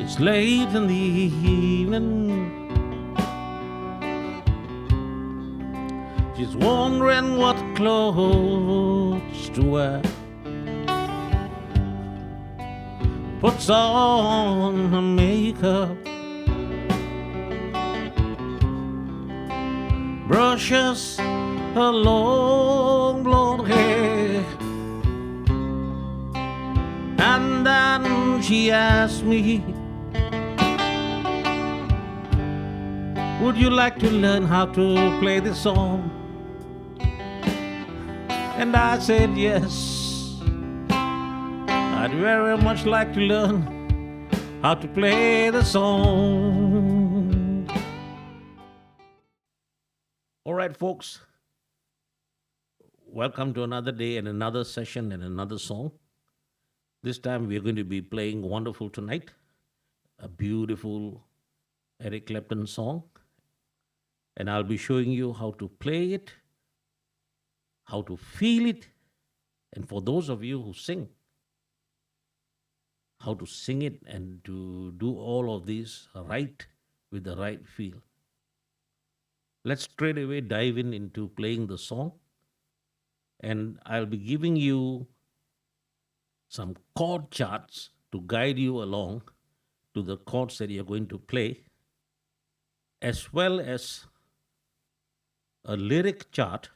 It's late in the evening. She's wondering what clothes to wear. Puts on her makeup, brushes her long blonde hair, and then she asks me, would you like to learn how to play this song? And I said yes, I'd very much like to learn how to play the song. All right, folks, welcome to another day and another session and another song. This time we're going to be playing Wonderful Tonight, a beautiful Eric Clapton song. And I'll be showing you how to play it, how to feel it, and for those of you who sing, how to sing it and to do all of these right with the right feel. Let's straight away dive into playing the song. And I'll be giving you some chord charts to guide you along to the chords that you're going to play, as well as a lyric chart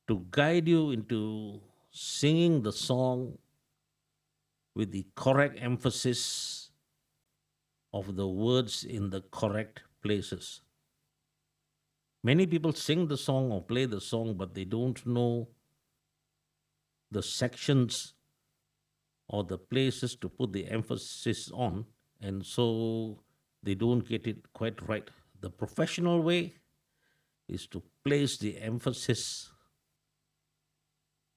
to guide you into singing the song with the correct emphasis of the words in the correct places. Many people sing the song or play the song, but they don't know the sections or the places to put the emphasis on, and so they don't get it quite right. The professional way is to place the emphasis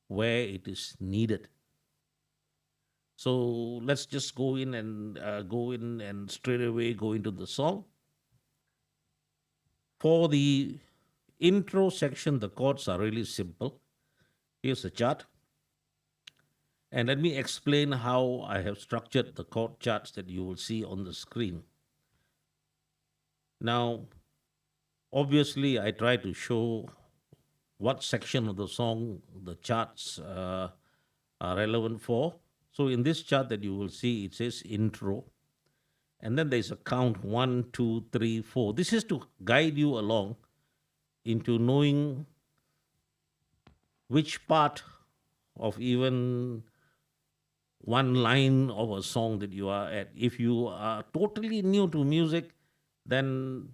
where it is needed. So let's just go in and straight away go into the song. For the intro section, the chords are really simple. Here's a chart. And let me explain how I have structured the chord charts that you will see on the screen. Now, obviously, I try to show what section of the song the charts are relevant for. So in this chart that you will see, it says intro. And then there's a count 1, 2, 3, 4. This is to guide you along into knowing which part of even one line of a song that you are at. If you are totally new to music, then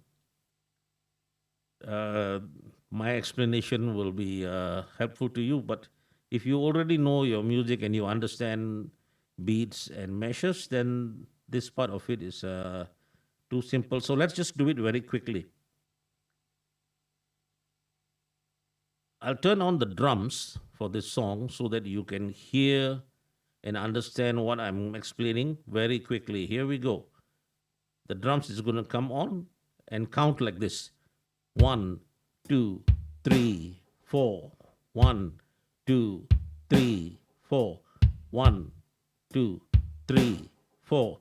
my explanation will be helpful to you. But if you already know your music and you understand beats and measures, then this part of it is too simple. So let's just do it very quickly. I'll turn on the drums for this song so that you can hear and understand what I'm explaining very quickly. Here we go. The drums is going to come on and count like this. 1, 2, 3, 4. 1, 2, 3, 4. 1, 2, 3, 4.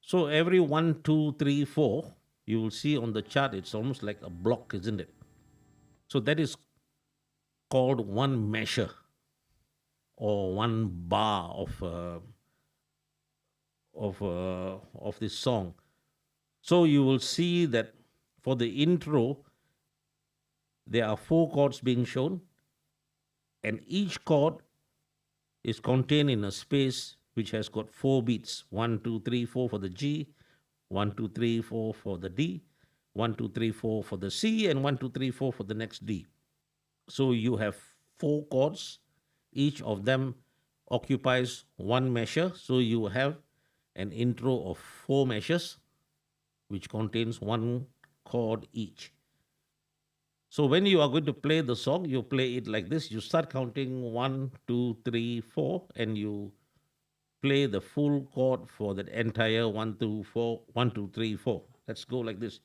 So every 1, 2, 3, 4, you will see on the chart, it's almost like a block, isn't it? So that is called one measure or one bar of this song. So you will see that for the intro, there are 4 chords being shown, and each chord is contained in a space which has got 4 beats. 1, 2, 3, 4 for the G, 1, 2, 3, 4 for the D, 1, 2, 3, 4 for the C, and 1, 2, 3, 4 for the next D. So you have 4 chords. Each of them occupies one measure. So you have an intro of 4 measures, which contains 1 chord each. So when you are going to play the song, you play it like this. You start counting 1, 2, 3, 4, and you play the full chord for that entire 1, 2, 4, 1, 2, 3, 4. Let's go like this.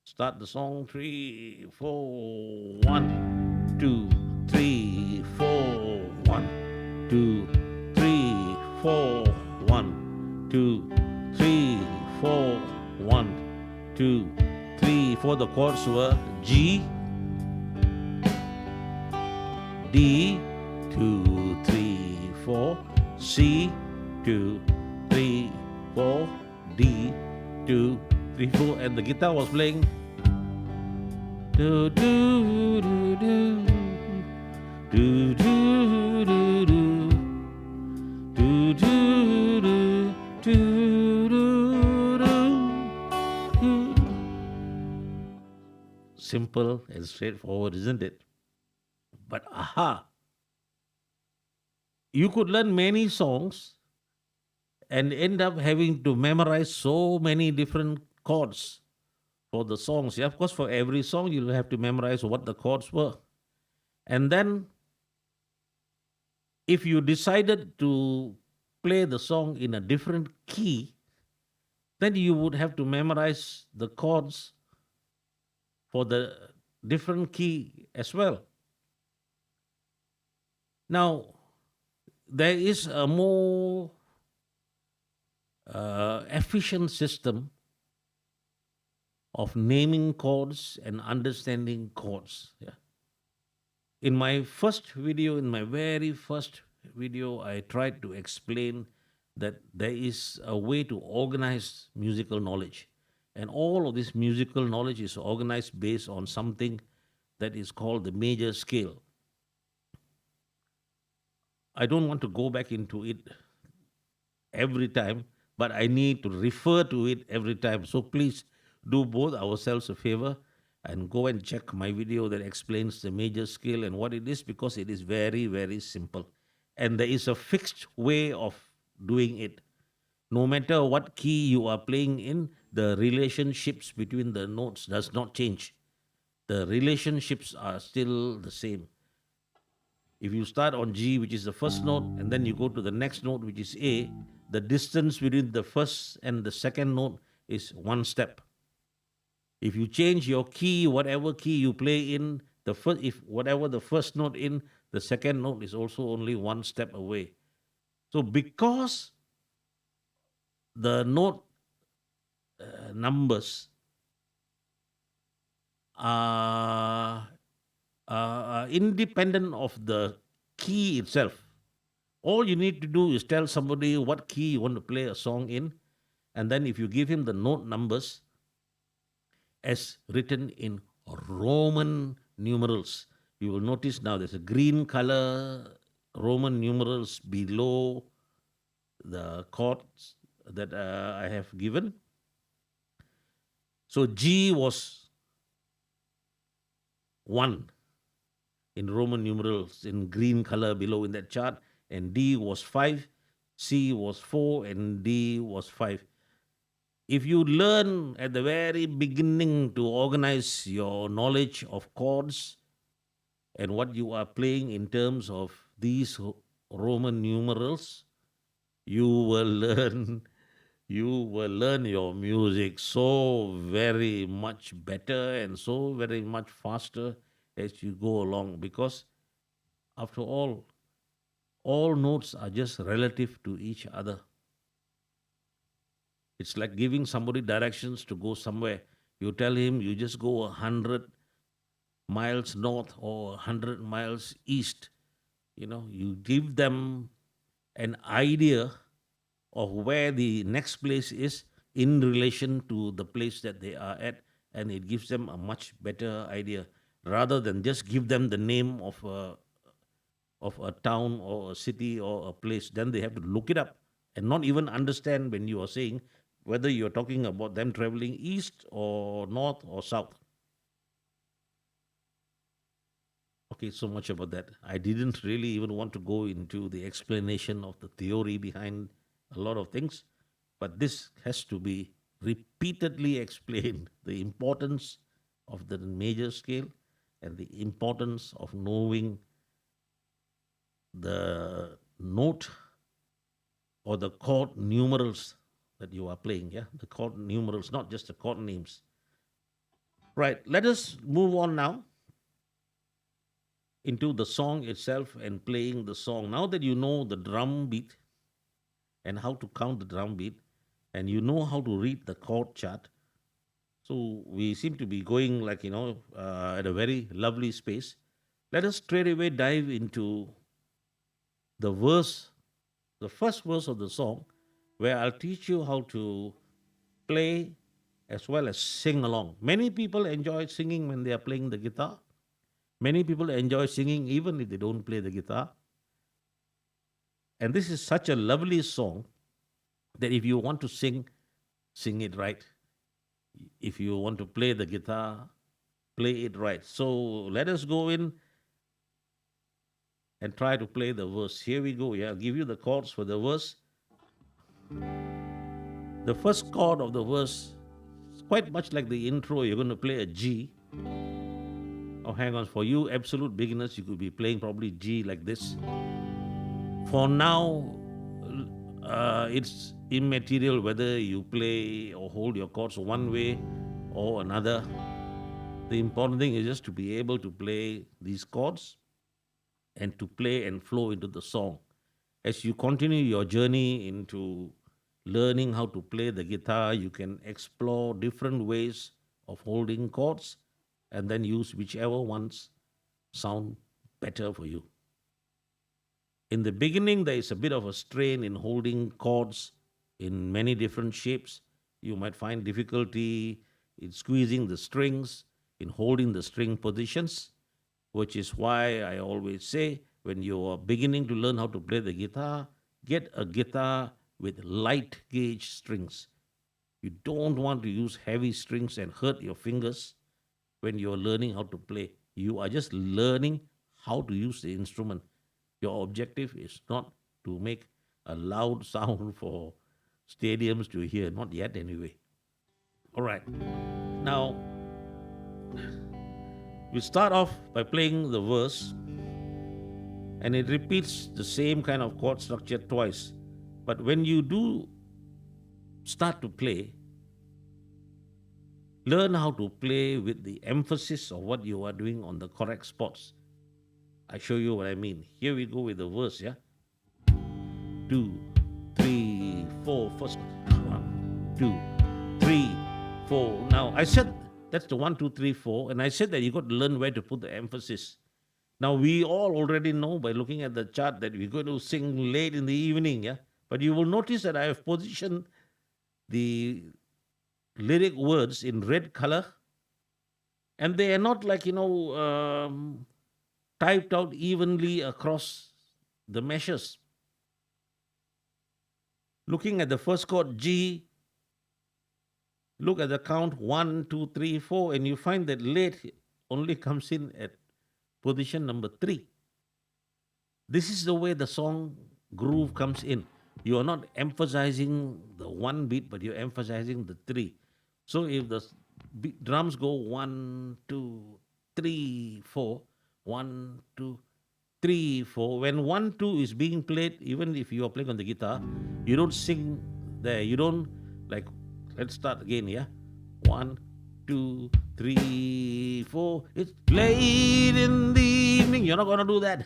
Start the song. 3, 4, 1, 2, 3, 4, 1, 2, 3, 4, 1, 2, 3, 4, 1, 2, 3, 4. The chords were G, D, 2, 3, 4, C, 2, 3, 4, D, 2, 3, 4, and the guitar was playing do do do do do do do do do do do do do. Simple and straightforward, isn't it? But aha, you could learn many songs and end up having to memorize so many different chords for the songs. Yeah, of course, for every song, you'll have to memorize what the chords were. And then, if you decided to play the song in a different key, then you would have to memorize the chords for the different key as well. Now, there is a more efficient system of naming chords and understanding chords. Yeah. In my first video, in my very first video, I tried to explain that there is a way to organize musical knowledge. And all of this musical knowledge is organized based on something that is called the major scale. I don't want to go back into it every time, but I need to refer to it every time. So please do both ourselves a favor and go and check my video that explains the major scale and what it is, because it is very, very simple. And there is a fixed way of doing it. No matter what key you are playing in, the relationships between the notes does not change. The relationships are still the same. If you start on G, which is the first note, and then you go to the next note, which is A, the distance between the first and the second note is one step. If you change your key, whatever key you play in, the first, if whatever the first note in, the second note is also only one step away. So because the note numbers are independent of the key itself, all you need to do is tell somebody what key you want to play a song in, and then if you give him the note numbers as written in Roman numerals, you will notice now there's a green color Roman numerals below the chords that I have given. So G was 1 in Roman numerals in green color below in that chart, and D was 5, C was 4, and D was 5. If you learn at the very beginning to organize your knowledge of chords and what you are playing in terms of these Roman numerals, you will learn your music so very much better and so very much faster as you go along, because after all notes are just relative to each other. It's like giving somebody directions to go somewhere. You tell him you just go 100 miles north or 100 miles east. You give them an idea of where the next place is in relation to the place that they are at, and it gives them a much better idea rather than just give them the name of a town or a city or a place. Then they have to look it up and not even understand when you are saying whether you're talking about them traveling east or north or south. Okay, so much about that. I didn't really even want to go into the explanation of the theory behind a lot of things, but this has to be repeatedly explained, the importance of the major scale and the importance of knowing the note or the chord numerals that you are playing. Yeah, the chord numerals, not just the chord names. Right, let us move on now into the song itself and playing the song. Now that you know the drum beat and how to count the drum beat, and you know how to read the chord chart. So we seem to be going like, at a very lovely space. Let us straight away dive into the verse, the first verse of the song, where I'll teach you how to play as well as sing along. Many people enjoy singing when they are playing the guitar. Many people enjoy singing even if they don't play the guitar. And this is such a lovely song that if you want to sing, sing it right. If you want to play the guitar, play it right. So let us go in and try to play the verse. Here we go. Yeah, I'll give you the chords for the verse. The first chord of the verse is quite much like the intro. You're going to play a G. Oh, hang on. For you absolute beginners, you could be playing probably G like this. For now, it's immaterial whether you play or hold your chords one way or another. The important thing is just to be able to play these chords and to play and flow into the song. As you continue your journey into learning how to play the guitar, you can explore different ways of holding chords and then use whichever ones sound better for you. In the beginning, there is a bit of a strain in holding chords in many different shapes. You might find difficulty in squeezing the strings, in holding the string positions, which is why I always say when you are beginning to learn how to play the guitar, get a guitar with light gauge strings. You don't want to use heavy strings and hurt your fingers when you're learning how to play. You are just learning how to use the instrument. Your objective is not to make a loud sound for stadiums to hear, not yet anyway. All right. Now, we start off by playing the verse, and it repeats the same kind of chord structure twice. But when you do start to play, learn how to play with the emphasis of what you are doing on the correct spots. I show you what I mean. Here we go with the verse, yeah? 2, 3, 4. First, 1, 2, 3, 4. Now, I said that's the 1, 2, 3, 4, and I said that you got to learn where to put the emphasis. Now, we all already know by looking at the chart that we're going to sing late in the evening, yeah? But you will notice that I have positioned the lyric words in red color, and they are not like, typed out evenly across the meshes. Looking at the first chord G, look at the count 1, 2, 3, 4, and you find that late only comes in at position number 3. This is the way the song groove comes in. You are not emphasizing the one beat, but you're emphasizing the 3. So if the drums go 1, 2, 3, 4, 1, 2, 3, 4. When 1, 2 is being played, even if you are playing on the guitar, you don't sing there. You don't like. Let's start again. Yeah, 1, 2, 3, 4. It's late in the evening. You're not gonna do that.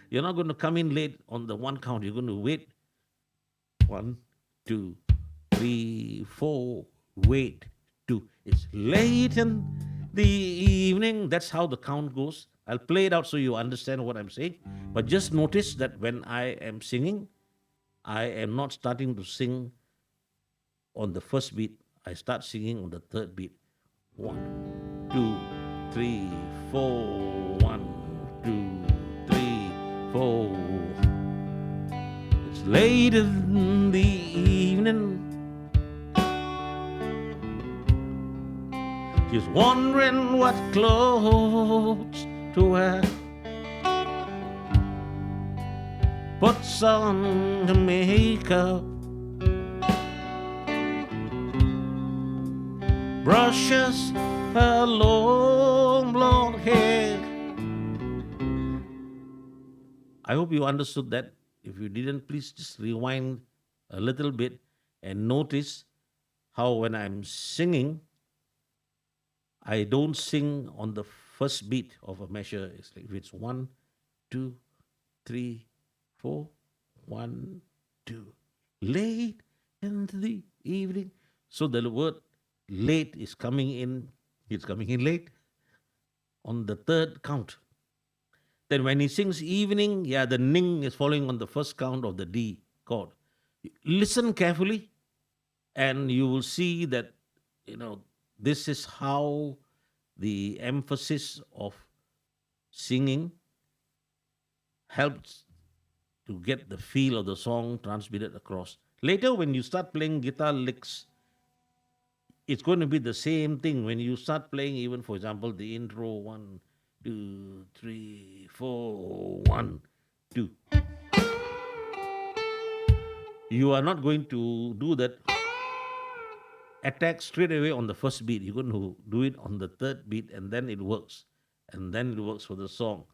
You're not going to come in late on the one count. You're going to wait. 1, 2, 3, 4. Wait. 2. It's late in the evening. That's how the count goes. I'll play it out so you understand what I'm saying. But just notice that when I am singing, I am not starting to sing on the first beat. I start singing on the third beat. 1, 2, 3, 4. 1, 2, 3, 4. It's late in the evening. She's wondering what clothes to wear. Puts on the makeup, brushes her long blonde hair. I hope you understood that. If you didn't, please just rewind a little bit and notice how when I'm singing, I don't sing on the first beat of a measure. It's like if it's 1, 2, 3, 4. 1, 2. Late in the evening. So the word late is coming in, it's coming in late on the third count. Then when he sings evening, yeah, the ning is following on the first count of the D chord. Listen carefully, and you will see that, you know, this is how the emphasis of singing helps to get the feel of the song transmitted across. Later, when you start playing guitar licks, it's going to be the same thing. When you start playing, even for example, the intro 1, 2, 3, 4, 1, 2, you are not going to do that attack straight away on the first beat. You're going to do it on the third beat, and then it works. And then it works for the song.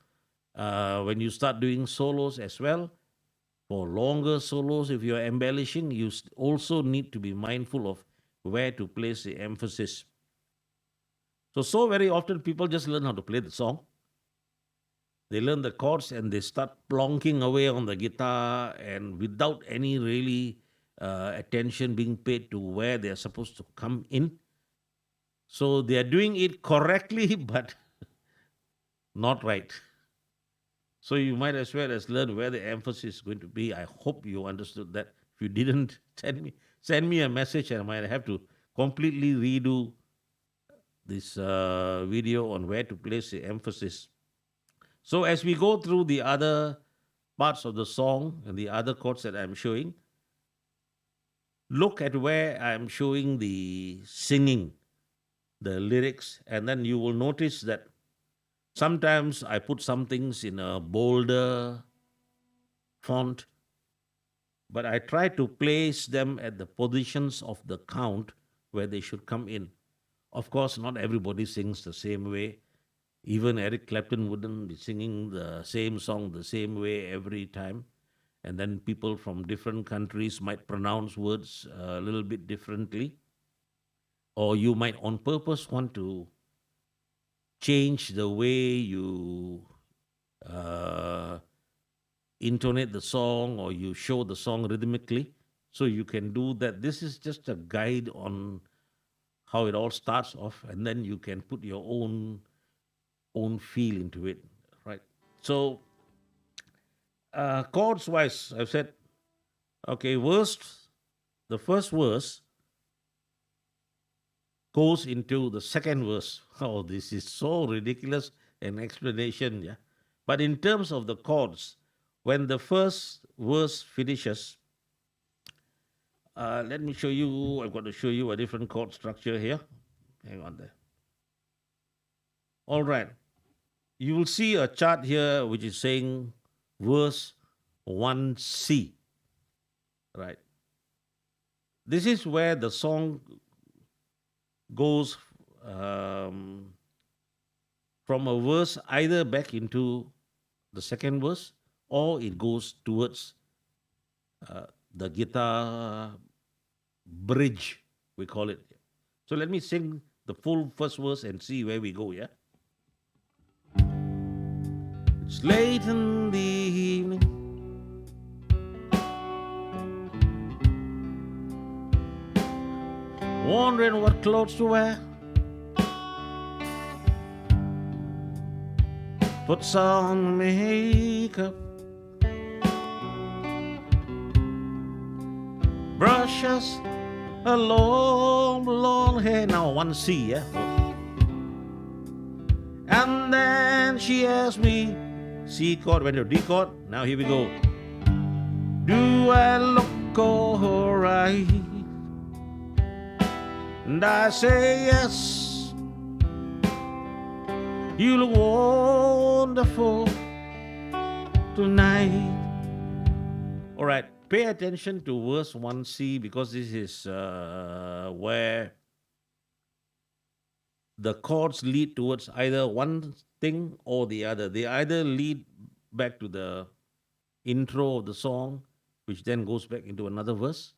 When you start doing solos as well, for longer solos, if you're embellishing, you also need to be mindful of where to place the emphasis. So very often people just learn how to play the song. They learn the chords and they start plonking away on the guitar, and without any really attention being paid to where they're supposed to come in. So they are doing it correctly, but not right. So you might as well as learn where the emphasis is going to be. I hope you understood that. If you didn't, send me a message, and I might have to completely redo this video on where to place the emphasis. So as we go through the other parts of the song and the other chords that I'm showing, look at where I'm showing the singing, the lyrics, and then you will notice that sometimes I put some things in a bolder font, but I try to place them at the positions of the count where they should come in. Of course, not everybody sings the same way. Even Eric Clapton wouldn't be singing the same song the same way every time. And then people from different countries might pronounce words a little bit differently. Or you might on purpose want to change the way you uh, intonate the song, or you show the song rhythmically. So you can do that. This is just a guide on how it all starts off, and then you can put your own feel into it, right? So chords wise, I've said, okay, the first verse goes into the second verse. Oh, this is so ridiculous an explanation, yeah. But in terms of the chords, when the first verse finishes, let me show you. I've got to show you a different chord structure here. Hang on there. All right. You will see a chart here which is saying verse 1C. Right. This is where the song goes from a verse either back into the second verse, or it goes towards the guitar bridge, we call it. So let me sing the full first verse and see where we go, yeah? It's late in the evening, wondering what clothes to wear. Put some makeup, brushes a long blonde hair. Now 1C, yeah? And then she asked me, C chord went to D chord. Now here we go. Do I look alright? And I say yes. You look wonderful tonight. All right, pay attention to verse 1C, because this is where the chords lead towards either one thing or the other. They either lead back to the intro of the song, which then goes back into another verse,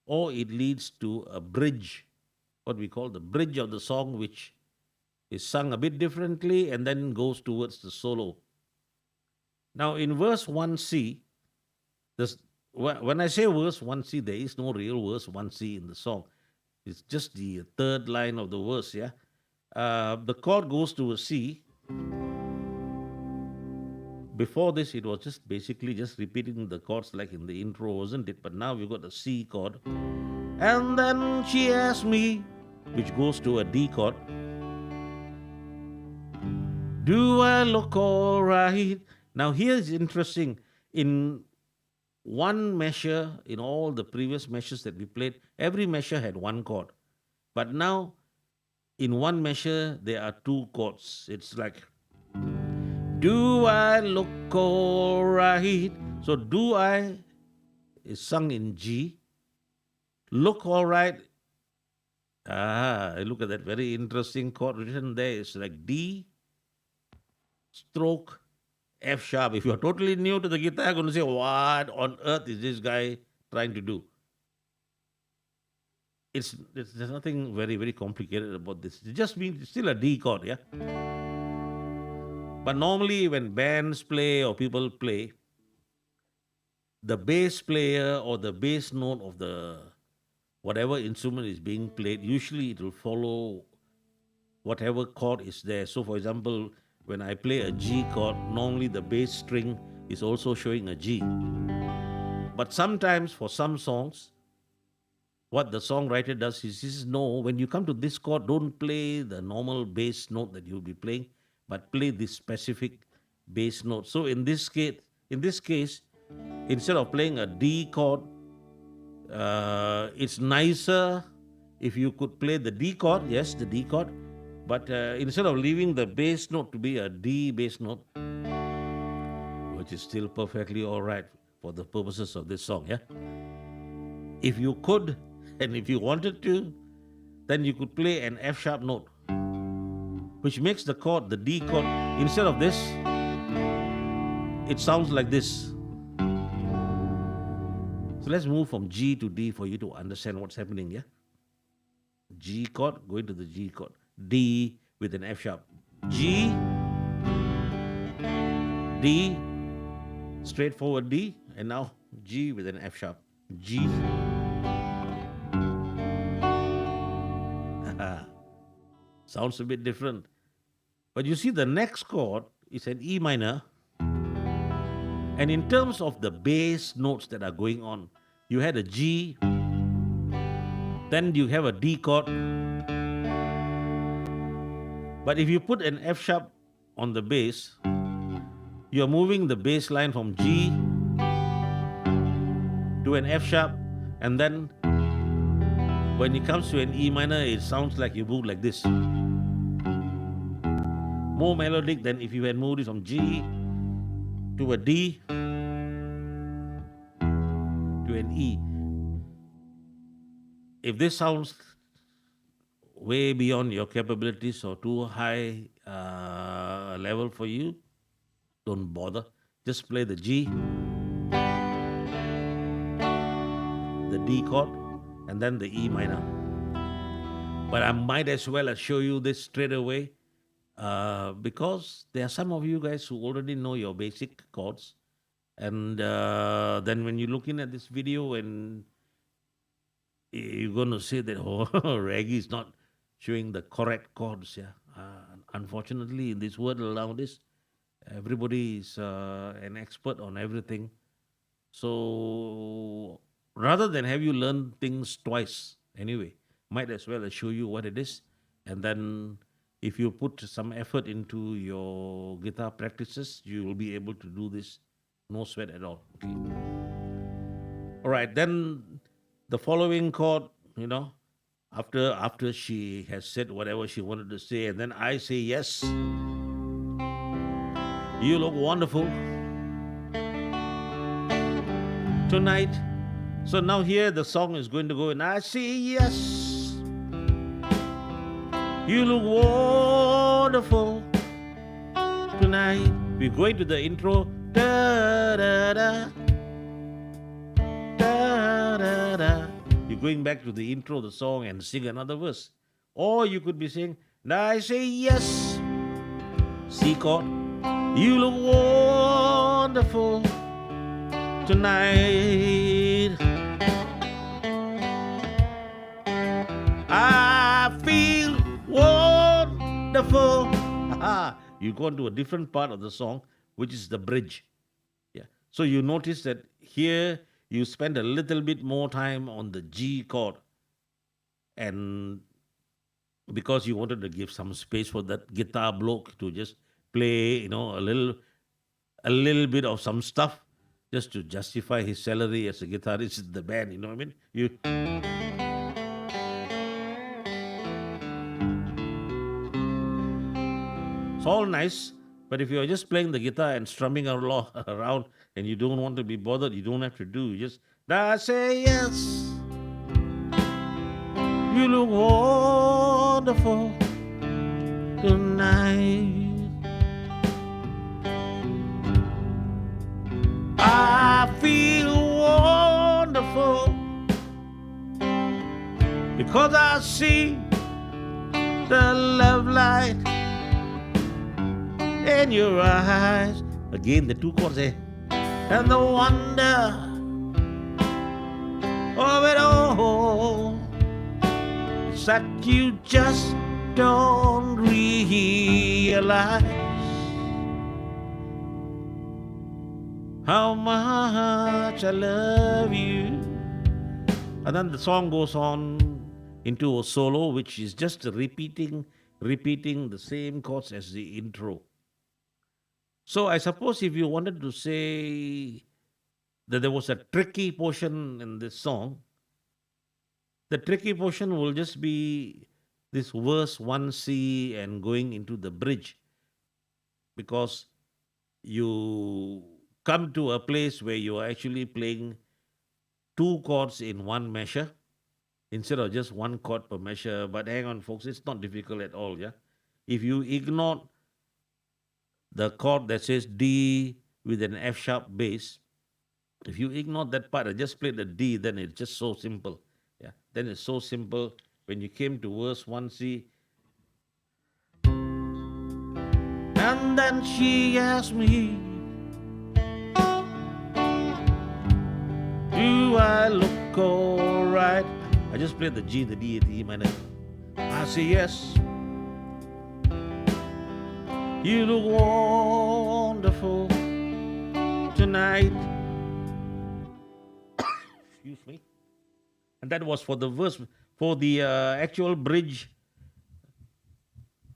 or it leads to a bridge, what we call the bridge of the song, which is sung a bit differently and then goes towards the solo. Now, in verse 1C, this when I say verse 1C, there is no real verse 1C in the song. It's just the third line of the verse, yeah. The chord goes to a C. Before this, it was just basically just repeating the chords like in the intro, wasn't it? But now we've got a C chord. And then she asked me, which goes to a D chord. Do I look alright? Now here's interesting. In one measure, in all the previous measures that we played, every measure had one chord. But now, in one measure, there are two chords. It's like, do I look alright? So, do I is sung in G. Look alright. Look at that very interesting chord written there. It's like D stroke F sharp. If you're totally new to the guitar, you're going to say, what on earth is this guy trying to do? There's nothing very, very complicated about this. It just means it's still a D chord, yeah? But normally when bands play or people play, the bass player or the bass note of the whatever instrument is being played, usually it will follow whatever chord is there. So for example, when I play a G chord, normally the bass string is also showing a G. But sometimes for some songs, what the songwriter does is he says, no, when you come to this chord, don't play the normal bass note that you'll be playing, but play this specific bass note. So in this case, instead of playing a D chord, it's nicer if you could play the D chord, yes, the D chord, but instead of leaving the bass note to be a D bass note, which is still perfectly all right for the purposes of this song, yeah? If you could, and if you wanted to, then you could play an F sharp note, which makes the chord, the D chord, instead of this, it sounds like this. So let's move from G to D for you to understand what's happening, yeah? G chord, going to the G chord. D with an F sharp. G, D, straightforward D, and now G with an F sharp. G. Sounds a bit different. But you see, the next chord is an E minor. And in terms of the bass notes that are going on, you had a G, then you have a D chord. But if you put an F sharp on the bass, you're moving the bass line from G to an F sharp, and then when it comes to an E minor, it sounds like you move like this. More melodic than if you had moved it from G to a D to an E. If this sounds way beyond your capabilities or too high level for you, don't bother. Just play the G, the D chord, and then the E minor. But I might as well show you this straight away because there are some of you guys who already know your basic chords. And then when you're looking at this video and you're going to say that, oh, Raggy is not showing the correct chords. Yeah, unfortunately, in this world nowadays, everybody is an expert on everything. So rather than have you learn things twice, anyway, might as well show you what it is. And then if you put some effort into your guitar practices, you will be able to do this. No sweat at all. Okay. All right, then the following chord, after she has said whatever she wanted to say, and then I say yes. You look wonderful tonight. So now here the song is going to go, and I say yes. You look wonderful tonight. We're going to the intro. Da da da. Da da da. You're going back to the intro of the song and sing another verse. Or you could be saying, I say yes. C chord. You look wonderful tonight. I feel wonderful. You go into a different part of the song, which is the bridge. Yeah. So you notice that here you spend a little bit more time on the G chord, and because you wanted to give some space for that guitar bloke to just play, a little bit of some stuff, just to justify his salary as a guitarist in the band. You know what I mean? It's all nice, but if you're just playing the guitar and strumming around and you don't want to be bothered, you don't have to do. You just I say yes. You look wonderful tonight. I feel wonderful because I see the love light in your eyes. Again, the two chords there. And the wonder of it all is that you just don't realize how much I love you. And then the song goes on into a solo, which is just repeating the same chords as the intro. So I suppose if you wanted to say that there was a tricky portion in this song, the tricky portion will just be this verse 1C and going into the bridge, because you come to a place where you are actually playing two chords in one measure instead of just one chord per measure. But hang on, folks, it's not difficult at all. Yeah, if you ignore the chord that says D with an F sharp bass, if you ignore that part and just play the D, then it's just so simple. Yeah, then it's so simple. When you came to verse 1C, and then she asked me, do I look alright? I just played the G, the D, the E minor. I say yes. You look wonderful tonight. Excuse me. And that was for the verse. For the actual bridge,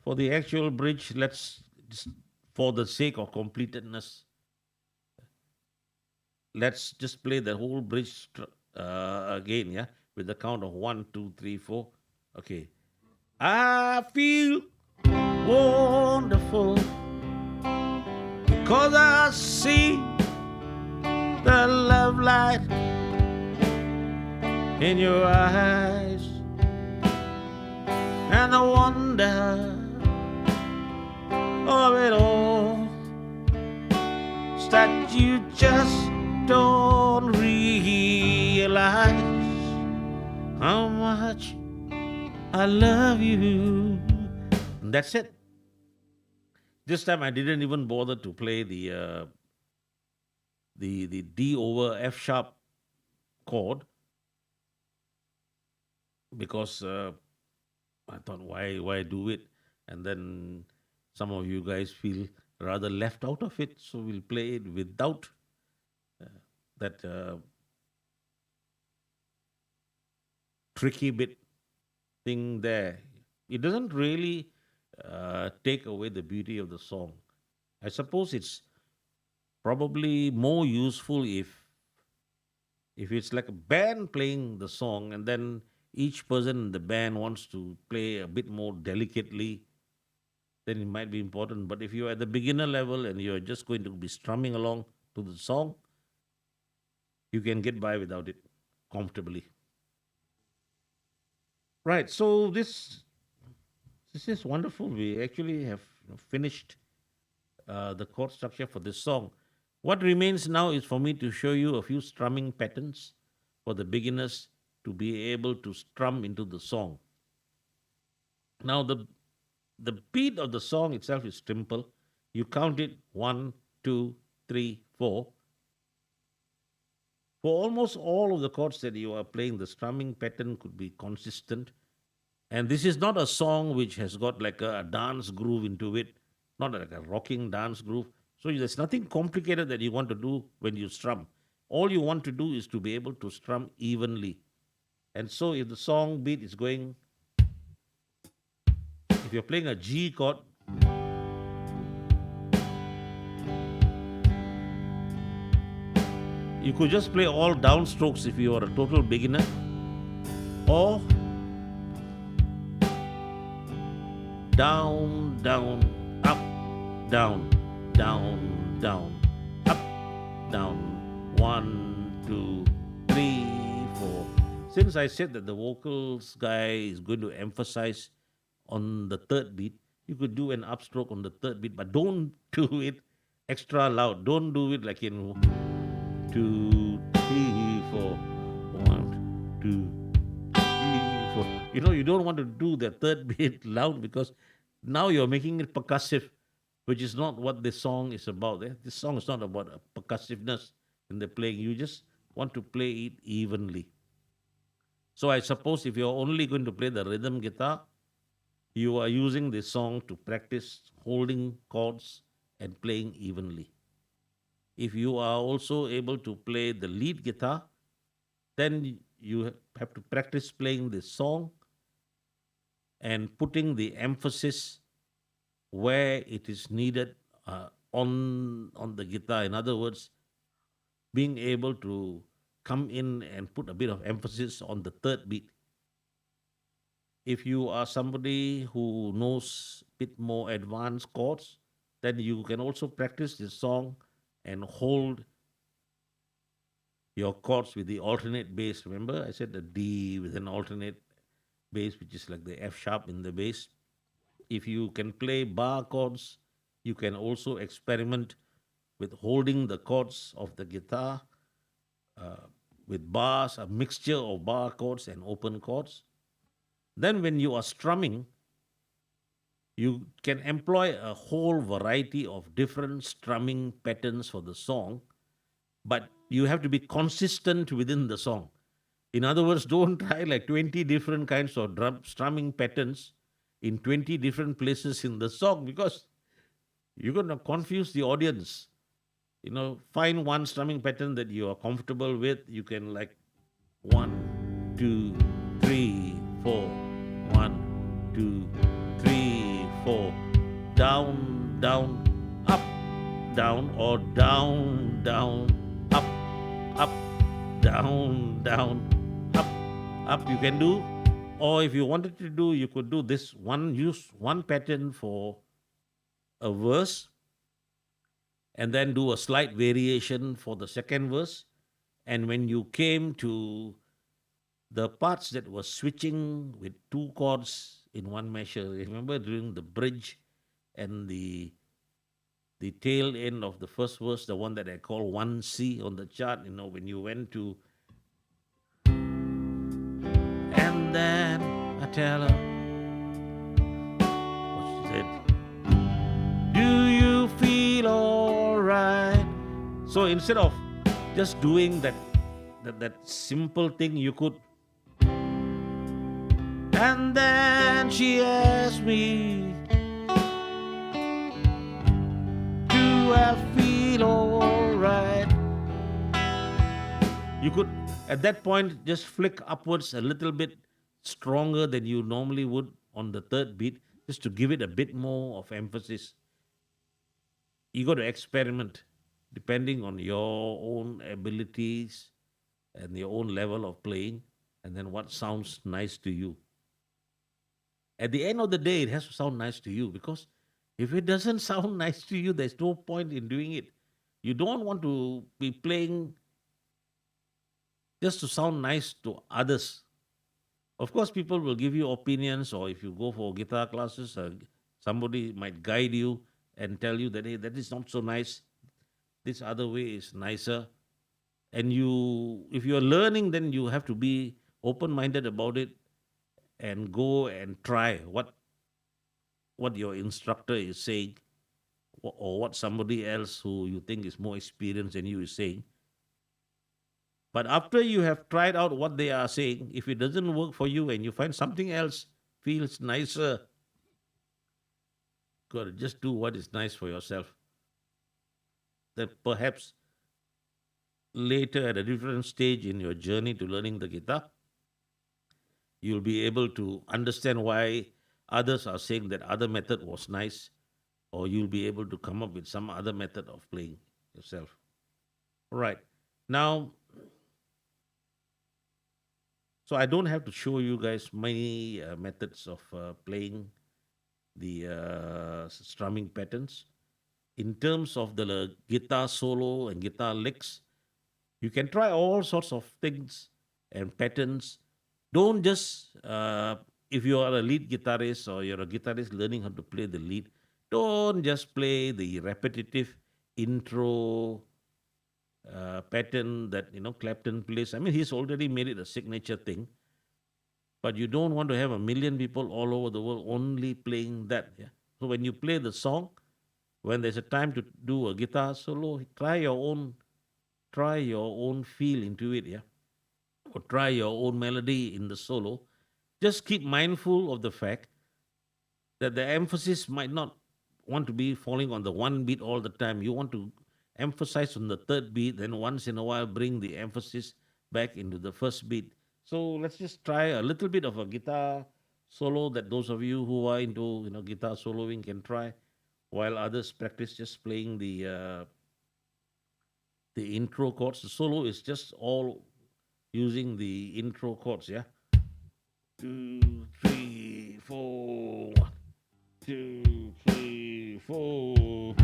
let's just, for the sake of completedness, let's just play the whole bridge again, yeah, with the count of 1, 2, 3, 4. Okay. I feel wonderful because I see the love light in your eyes and the wonder of it all is that you just don't realize how much I love you. And that's it. This time I didn't even bother to play the D over F sharp chord, because I thought, why do it? And then some of you guys feel rather left out of it, so we'll play it without that tricky bit thing there. It doesn't really take away the beauty of the song. I suppose it's probably more useful if it's like a band playing the song and then each person in the band wants to play a bit more delicately, then it might be important. But if you're at the beginner level and you're just going to be strumming along to the song, you can get by without it comfortably. Right. So this is wonderful. We actually have finished the chord structure for this song. What remains now is for me to show you a few strumming patterns for the beginners to be able to strum into the song. Now the beat of the song itself is simple. You count it 1, 2, 3, 4. For almost all of the chords that you are playing, the strumming pattern could be consistent. And this is not a song which has got like a dance groove into it, not like a rocking dance groove. So there's nothing complicated that you want to do when you strum. All you want to do is to be able to strum evenly. And so if the song beat is going, if you're playing a G chord, you could just play all downstrokes if you are a total beginner, or down, down, up, down, down, down, up, down, 1, 2, 3, 4. Since I said that the vocals guy is going to emphasize on the third beat, you could do an upstroke on the third beat, but don't do it extra loud. Don't do it like in 2, 3, 4, 1, 2, 3, 4. You don't want to do the third beat loud because now you're making it percussive, which is not what this song is about. This song is not about percussiveness in the playing. You just want to play it evenly. So I suppose if you're only going to play the rhythm guitar, you are using this song to practice holding chords and playing evenly. If you are also able to play the lead guitar, then you have to practice playing this song and putting the emphasis where it is needed on the guitar. In other words, being able to come in and put a bit of emphasis on the third beat. If you are somebody who knows a bit more advanced chords, then you can also practice this song and hold your chords with the alternate bass. Remember, I said the D with an alternate bass, which is like the F sharp in the bass. If you can play bar chords, you can also experiment with holding the chords of the guitar uh, with bars, a mixture of bar chords and open chords. Then, when you are strumming, you can employ a whole variety of different strumming patterns for the song, but you have to be consistent within the song. In other words, don't try like 20 different kinds of strumming patterns in 20 different places in the song because you're going to confuse the audience. Find one strumming pattern that you are comfortable with. You can like 1, 2, 3, 4, 1, 2, 3, 4, down, down, up, down, or down, down, up, up, down, down, up, up. You can do, or if you wanted to do, you could do this one. Use one pattern for a verse, and then do a slight variation for the second verse. And when you came to the parts that were switching with two chords in one measure, remember during the bridge and the tail end of the first verse, the one that I call 1C on the chart, when you went to, and then I tell her, what she said, do you feel alright? So instead of just doing that simple thing, you could, and then she asked me, do I feel alright? You could, at that point, just flick upwards a little bit stronger than you normally would on the third beat, just to give it a bit more of emphasis. You got to experiment depending on your own abilities and your own level of playing, and then what sounds nice to you. At the end of the day, it has to sound nice to you because if it doesn't sound nice to you, there's no point in doing it. You don't want to be playing just to sound nice to others. Of course, people will give you opinions, or if you go for guitar classes, somebody might guide you and tell you that, hey, that is not so nice. This other way is nicer. And if you're learning, then you have to be open minded about it and go and try what your instructor is saying, or what somebody else who you think is more experienced than you is saying. But after you have tried out what they are saying, if it doesn't work for you and you find something else feels nicer, got to just do what is nice for yourself. That perhaps later at a different stage in your journey to learning the guitar, you'll be able to understand why others are saying that other method was nice, or you'll be able to come up with some other method of playing yourself. Right. Now, so I don't have to show you guys many methods of playing the strumming patterns. In terms of the guitar solo and guitar licks, you can try all sorts of things and patterns. Don't just, if you are a lead guitarist or you're a guitarist learning how to play the lead, don't just play the repetitive intro pattern that Clapton plays. I mean, he's already made it a signature thing, but you don't want to have a million people all over the world only playing that. Yeah. So when you play the song, when there's a time to do a guitar solo, try your own feel into it. Yeah, or try your own melody in the solo. Just keep mindful of the fact that the emphasis might not want to be falling on the one beat all the time. You want to emphasize on the third beat, then once in a while bring the emphasis back into the first beat. So let's just try a little bit of a guitar solo that those of you who are into guitar soloing can try, while others practice just playing the intro chords. The solo is just all using the intro chords. Yeah, 2, 3, 4. 2, 3, 4.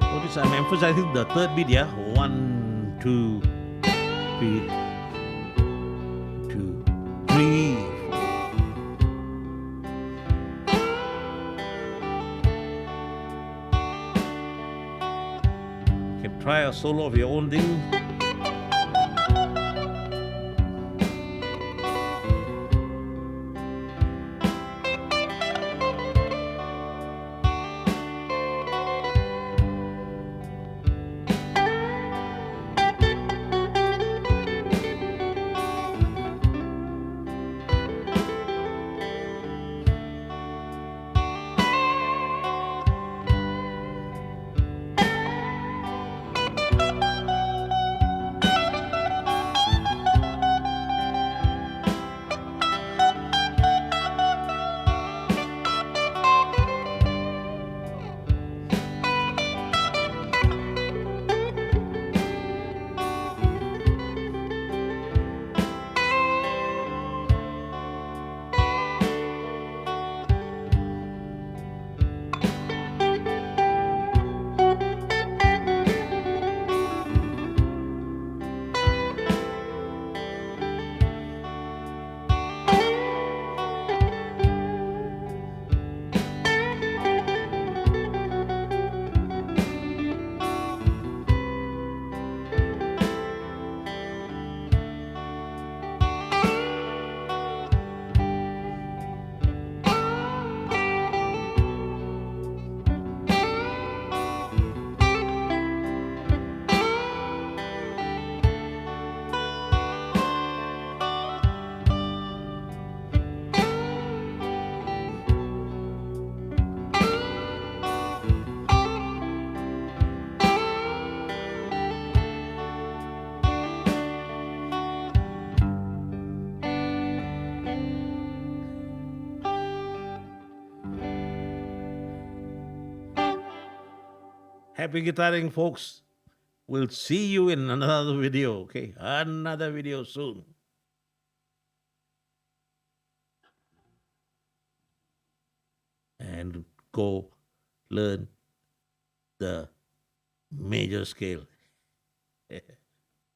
Notice I'm emphasizing the third beat, yeah? 1, 2, 3, 2, 3. You can try a solo of your own thing. Happy guitaring, folks. We'll see you in another video, okay? Another video soon. And go learn the major scale.